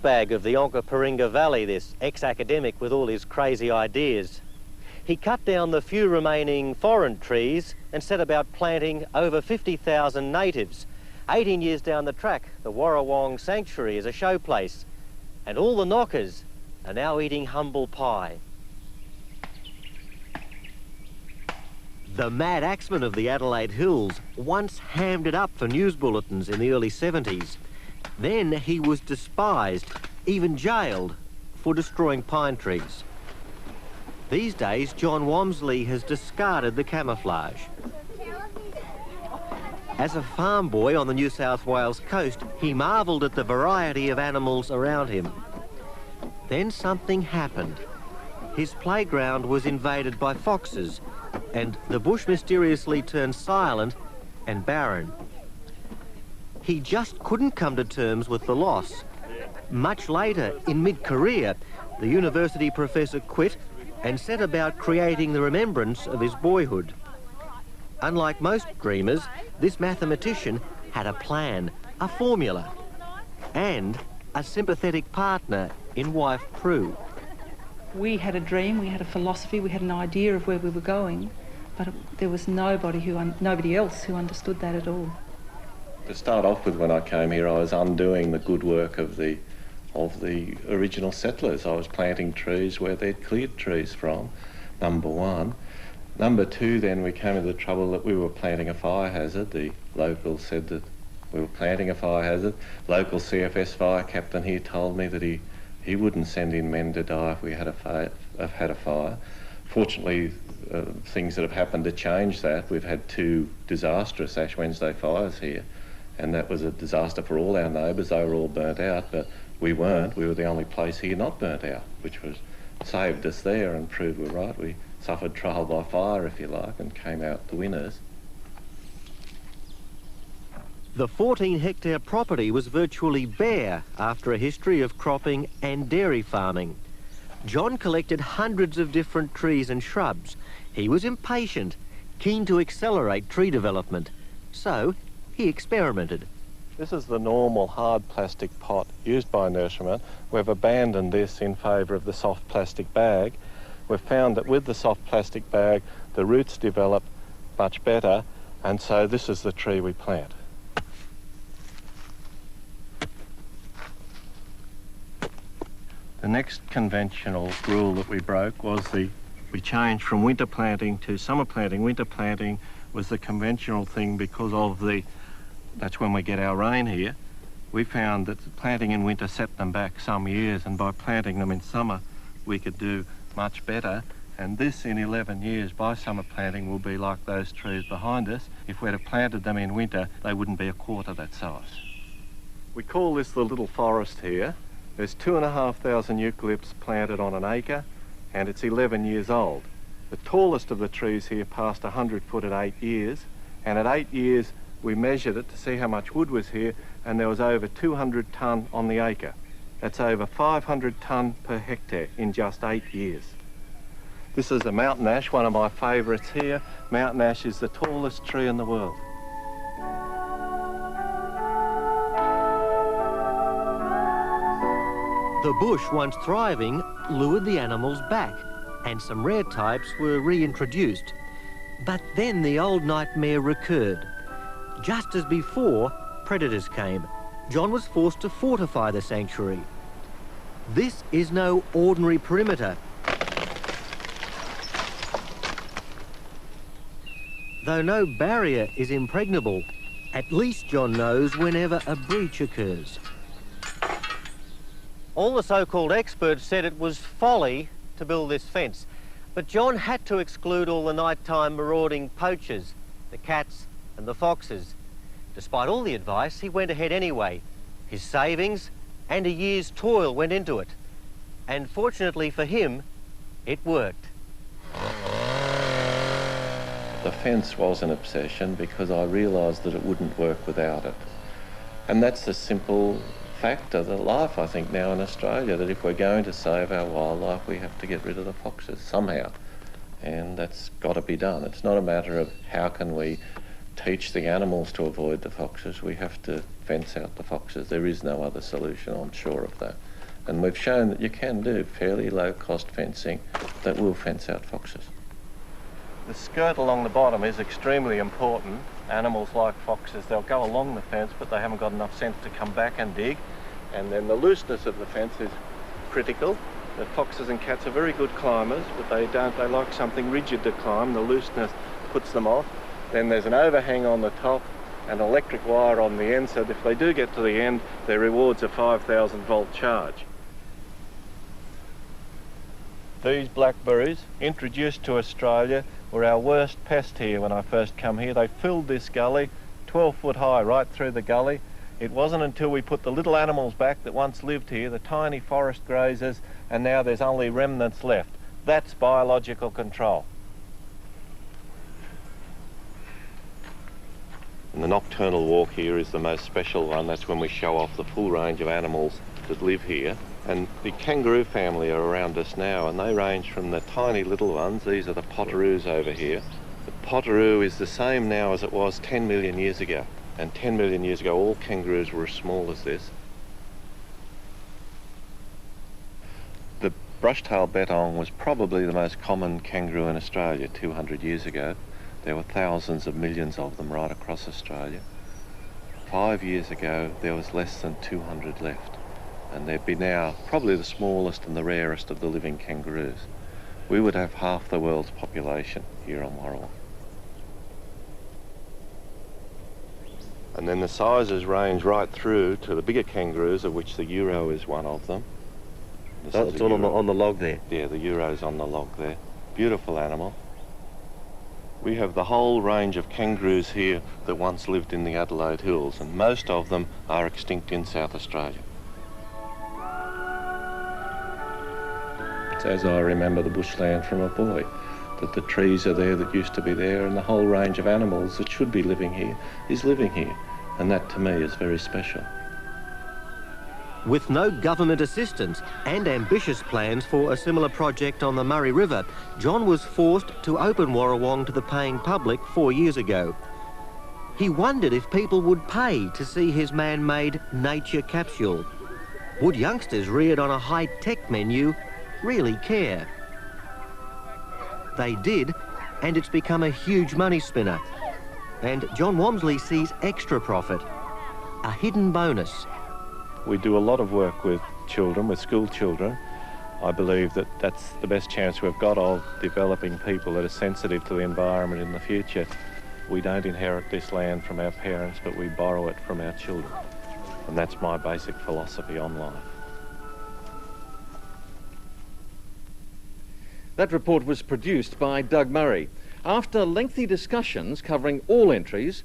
nutbag of the Onkaparinga Valley, this ex-academic with all his crazy ideas. He cut down the few remaining foreign trees and set about planting over 50,000 natives. 18 years down the track, the Warrawong Sanctuary is a showplace, and all the knockers are now eating humble pie. The mad axeman of the Adelaide Hills once hammed it up for news bulletins in the early 70s. Then he was despised, even jailed, for destroying pine trees. These days, John Wamsley has discarded the camouflage. As a farm boy on the New South Wales coast, he marvelled at the variety of animals around him. Then something happened. His playground was invaded by foxes, and the bush mysteriously turned silent and barren. He just couldn't come to terms with the loss. Much later, in mid-career, the university professor quit and set about creating the remembrance of his boyhood. Unlike most dreamers, this mathematician had a plan, a formula, and a sympathetic partner in wife Prue. We had a dream, we had a philosophy, we had an idea of where we were going, but there was nobody else who understood that at all. To start off with, when I came here, I was undoing the good work of the original settlers. I was planting trees where they'd cleared trees from, number one. Number two, then we came into the trouble that we were planting a fire hazard. The locals said that we were planting a fire hazard. Local CFS fire captain here told me that he wouldn't send in men to die if we had a fire. Fortunately, things that have happened to change that. We've had 2 disastrous Ash Wednesday fires here, and that was a disaster for all our neighbours. They were all burnt out, but we weren't. We were the only place here not burnt out, which was saved us there and proved we're right. We suffered trial by fire, if you like, and came out the winners. The 14-hectare property was virtually bare after a history of cropping and dairy farming. John collected hundreds of different trees and shrubs. He was impatient, keen to accelerate tree development, so he experimented. This is the normal hard plastic pot used by nurserymen. We've abandoned this in favour of the soft plastic bag. We've found that with the soft plastic bag, the roots develop much better, and so this is the tree we plant. The next conventional rule that we broke was we changed from winter planting to summer planting. Winter planting was the conventional thing because of that's when we get our rain here. We found that planting in winter set them back some years, and by planting them in summer, we could do much better. And this in 11 years by summer planting will be like those trees behind us. If we'd have planted them in winter, they wouldn't be a quarter that size. We call this the little forest here. There's 2,500 eucalypts planted on an acre, and it's 11 years old. The tallest of the trees here passed 100 foot at 8 years, and at 8 years we measured it to see how much wood was here, and there was over 200 tonne on the acre. That's over 500 tonne per hectare in just 8 years. This is the mountain ash, one of my favourites here. Mountain ash is the tallest tree in the world. The bush, once thriving, lured the animals back, and some rare types were reintroduced. But then the old nightmare recurred. Just as before, predators came. John was forced to fortify the sanctuary. This is no ordinary perimeter. Though no barrier is impregnable, at least John knows whenever a breach occurs. All the so-called experts said it was folly to build this fence, but John had to exclude all the nighttime marauding poachers, the cats and the foxes. Despite all the advice, he went ahead anyway. His savings and a year's toil went into it. And fortunately for him, it worked. The fence was an obsession because I realised that it wouldn't work without it. And that's the simple fact of the life, I think, now in Australia, that if we're going to save our wildlife, we have to get rid of the foxes somehow. And that's got to be done. It's not a matter of how can we teach the animals to avoid the foxes. We have to fence out the foxes. There is no other solution, I'm sure of that. And we've shown that you can do fairly low-cost fencing that will fence out foxes. The skirt along the bottom is extremely important. Animals like foxes, they'll go along the fence, but they haven't got enough sense to come back and dig. And then the looseness of the fence is critical. The foxes and cats are very good climbers, but they like something rigid to climb. The looseness puts them off. Then there's an overhang on the top and electric wire on the end, so that if they do get to the end, their reward's a 5,000 volt charge. These blackberries, introduced to Australia, were our worst pest here when I first come here. They filled this gully, 12 foot high right through the gully. It wasn't until we put the little animals back that once lived here, the tiny forest grazers, and now there's only remnants left. That's biological control. And the nocturnal walk here is the most special one. That's when we show off the full range of animals that live here. And the kangaroo family are around us now, and they range from the tiny little ones. These are the potoroos over here. The potoroo is the same now as it was 10 million years ago. And 10 million years ago, all kangaroos were as small as this. The brush-tailed bettong was probably the most common kangaroo in Australia 200 years ago. There were thousands of millions of them right across Australia. 5 years ago, there was less than 200 left. And they'd be now probably the smallest and the rarest of the living kangaroos. We would have half the world's population here on Warrawong. And then the sizes range right through to the bigger kangaroos, of which the Euro is one of them. It's all on the log there? Yeah, the Euro's on the log there. Beautiful animal. We have the whole range of kangaroos here that once lived in the Adelaide Hills, and most of them are extinct in South Australia. It's as I remember the bushland from a boy, that the trees are there that used to be there, and the whole range of animals that should be living here is living here. And that to me is very special. With no government assistance and ambitious plans for a similar project on the Murray River, John was forced to open Warrawong to the paying public 4 years ago. He wondered if people would pay to see his man-made nature capsule. Would youngsters reared on a high-tech menu really care? They did, and it's become a huge money spinner. And John Wamsley sees extra profit, a hidden bonus. We do a lot of work with children, with school children. I believe that that's the best chance we've got of developing people that are sensitive to the environment in the future. We don't inherit this land from our parents, but we borrow it from our children. And that's my basic philosophy on life. That report was produced by Doug Murray. After lengthy discussions covering all entries,